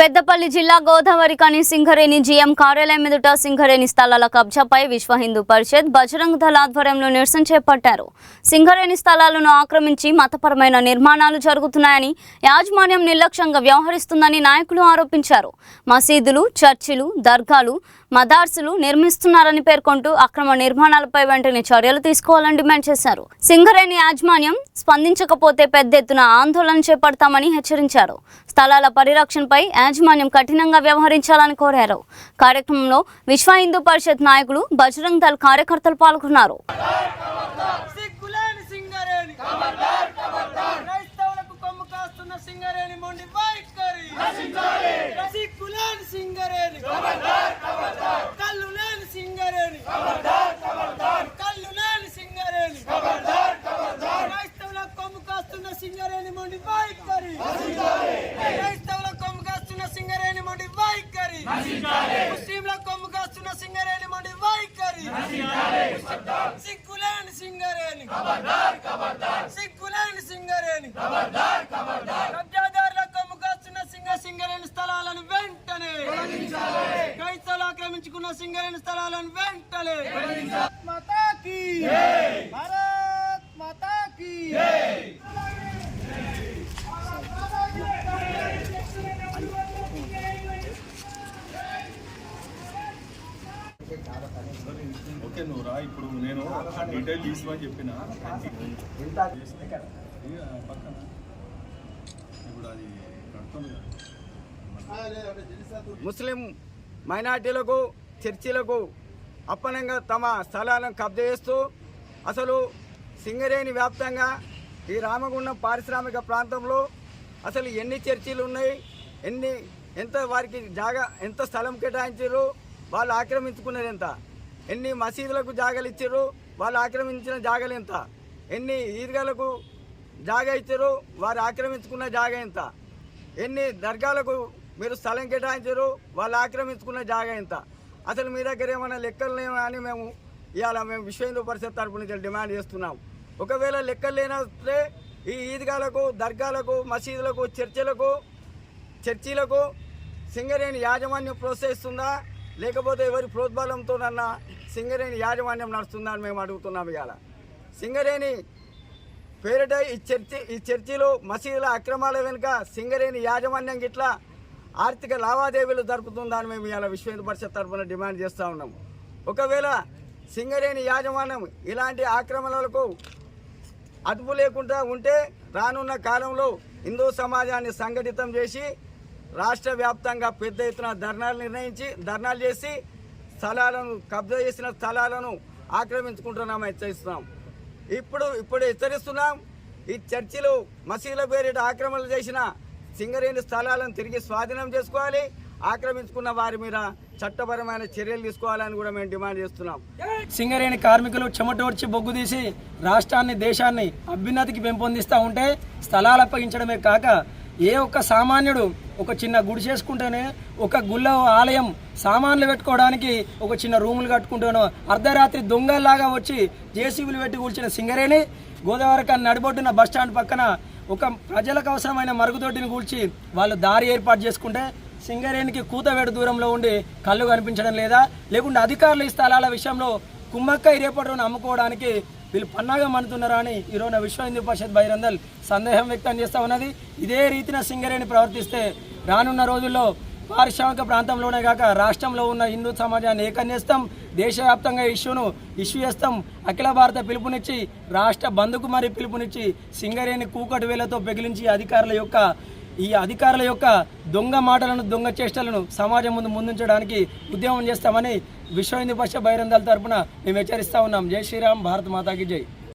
పెద్దపల్లి జిల్లా గోదావరిఖని సింగరేణి జీఎం కార్యాలయం ఎదుట సింగరేణి స్థలాల కబ్జాపై విశ్వ హిందూ పరిషత్ బజరంగ్ దళ ఆధ్వర్యంలో నిరసన చేపట్టారు. సింగరేణి స్థలాలను ఆక్రమించి మతపరమైన నిర్మాణాలు జరుగుతున్నాయని, యాజమాన్యం నిర్లక్ష్యంగా వ్యవహరిస్తుందని నాయకులు ఆరోపించారు. మసీదులు, చర్చిలు, దర్గాలు, మదార్సులు నిర్మిస్తున్నారని పేర్కొంటూ అక్రమ నిర్మాణాలపై వెంటనే చర్యలు తీసుకోవాలని డిమాండ్ చేశారు. సింగరేణి యాజమాన్యం స్పందించకపోతే పెద్ద ఎత్తున ఆందోళన చేపడతామని హెచ్చరించారు. స్థలాల పరిరక్షణపై యాజమాన్యం కఠినంగా వ్యవహరించాలని కోరారు. కార్యక్రమంలో విశ్వ హిందూ పరిషత్ నాయకులు, బజరంగ్ దళ్ కార్యకర్తలు పాల్గొన్నారు. ముస్లింల కొమ్ము కాస్తున్న సింగరేణి మొండి వైఖరి, సిగ్గులేని సింగరేణి, సిగ్గులేని సింగరేణి, కబ్జాదారుల కొమ్ము కాస్తున్న సింగరేణి స్థలాలను వెంటనే, క్రైస్తవులు ఆక్రమించుకున్న సింగరేణి స్థలాలను వెంటనే. మాతాకి భారత్ మాతాకి. ఓకే నువ్వు రా, ఇప్పుడు నేను డీటెయిల్ తీసుకోమని చెప్పిన పక్కన ఇప్పుడు అది కడుతుంది. ముస్లిం మైనార్టీలకు, చర్చిలకు అప్పనంగా తమ స్థలాలను కబ్జా చేస్తూ అసలు సింగరేణి వ్యాప్తంగా ఈ రామగుండం పారిశ్రామిక ప్రాంతంలో అసలు ఎన్ని చర్చిలు ఉన్నాయి, ఎంత వారికి జాగా, ఎంత స్థలం కేటాయించారు, వాళ్ళు ఆక్రమించుకున్నది ఎంత, ఎన్ని మసీదులకు జాగాలు ఇచ్చారు, వాళ్ళు ఆక్రమించిన జాగాలు ఎంత, ఎన్ని ఈద్గాలకు జాగా ఇచ్చారు, వారు ఆక్రమించుకున్న జాగా ఎంత, ఎన్ని దర్గాలకు మీరు స్థలం కేటాయించారు, వాళ్ళు ఆక్రమించుకున్న జాగా ఎంత, అసలు మీ దగ్గర ఏమైనా లెక్కలు లేవా అని ఇవాళ మేము విశ్వ హిందూ పరిషత్ తరపు నుంచి డిమాండ్ చేస్తున్నాం. ఒకవేళ లెక్కలు లేనట్లే ఈ ఈద్గాలకు, దర్గాలకు, మసీదులకు, చర్చిలకు సింగరేణి యాజమాన్యం ప్రోత్సహిస్తుందా, లేకపోతే ఎవరి ప్రోద్బలంతోనన్నా సింగరేణి యాజమాన్యం నడుస్తుందా అని మేము అడుగుతున్నాం. ఇవాళ సింగరేణి పేరిట ఈ చర్చిలు, మసీదుల అక్రమాల వెనుక సింగరేణి యాజమాన్యం గిట్లా ఆర్థిక లావాదేవీలు జరుపుతుందా అని మేము ఇవాళ విశ్వ హిందూ పరిషత్ తరఫున డిమాండ్ చేస్తూ ఉన్నాము. ఒకవేళ సింగరేణి యాజమాన్యం ఇలాంటి ఆక్రమణలకు అదుపు లేకుండా ఉంటే రానున్న కాలంలో హిందూ సమాజాన్ని సంఘటితం చేసి రాష్ట్ర వ్యాప్తంగా పెద్ద ఎత్తున ధర్నాలు చేసి స్థలాలను కబ్జా చేసిన స్థలాలను ఆక్రమించుకుంటున్నామని హెచ్చరిస్తున్నాం. ఇప్పుడు హెచ్చరిస్తున్నాం, ఈ చర్చిలు, మసీదుల పేరిట ఆక్రమణలు చేసిన సింగరేణి స్థలాలను తిరిగి స్వాధీనం చేసుకోవాలి, ఆక్రమించుకున్న వారి మీద చట్టపరమైన చర్యలు తీసుకోవాలని కూడా మేము డిమాండ్ చేస్తున్నాం. సింగరేణి కార్మికులు చెమటోడ్చి బొగ్గు తీసి రాష్ట్రాన్ని, దేశాన్ని అభ్యున్నతికి పెంపొందిస్తూ ఉంటే స్థలాలు అప్పగించడమే కాక ఏ ఒక్క సామాన్యుడు ఒక చిన్న గుడి చేసుకుంటేనే, ఒక గుళ్ళ ఆలయం సామాన్లు పెట్టుకోవడానికి ఒక చిన్న రూములు కట్టుకుంటేనో అర్ధరాత్రి దొంగల్లాగా వచ్చి జేసీబీలు పెట్టి కూర్చిన సింగరేణి గోదావరిఖని నడిబొడ్డున బస్టాండ్ పక్కన ఒక ప్రజలకు అవసరమైన మరుగుదొడ్డిని కూల్చి వాళ్ళు దారి ఏర్పాటు చేసుకుంటే సింగరేణికి కూతవేడు దూరంలో ఉండి కళ్ళు కనిపించడం లేదా, లేకుంటే అధికారులు ఈ స్థలాల విషయంలో కుమ్మక్కై రేపటి రోజున అమ్ముకోవడానికి వీళ్ళు పన్నాగం అనుతున్నారా అని ఈరోజు విశ్వ హిందూ పరిషత్ బజరంగ్ దళ్ సందేహం వ్యక్తం చేస్తూ ఉన్నది. ఇదే రీతిన సింగరేణి ప్రవర్తిస్తే రానున్న రోజుల్లో పారిశ్రామిక ప్రాంతంలోనే కాక రాష్ట్రంలో ఉన్న హిందూ సమాజాన్ని ఏకన్యేస్తాం, దేశవ్యాప్తంగా ఇష్యూ చేస్తాం, అఖిల భారత పిలుపునిచ్చి రాష్ట్ర బంధుకు మరి పిలుపునిచ్చి సింగరేణి కూకటి వేలతో పెగిలించి అధికారుల యొక్క దొంగ మాటలను, దొంగ చేష్టలను సమాజం ముందుంచడానికి ఉద్యమం చేస్తామని విశ్వ హిందూ పరిషత్ బజరంగ్ దళ్ తరపున మేము హెచ్చరిస్తూ ఉన్నాం. జై శ్రీరామ్, భారత్ మాతాకి జై.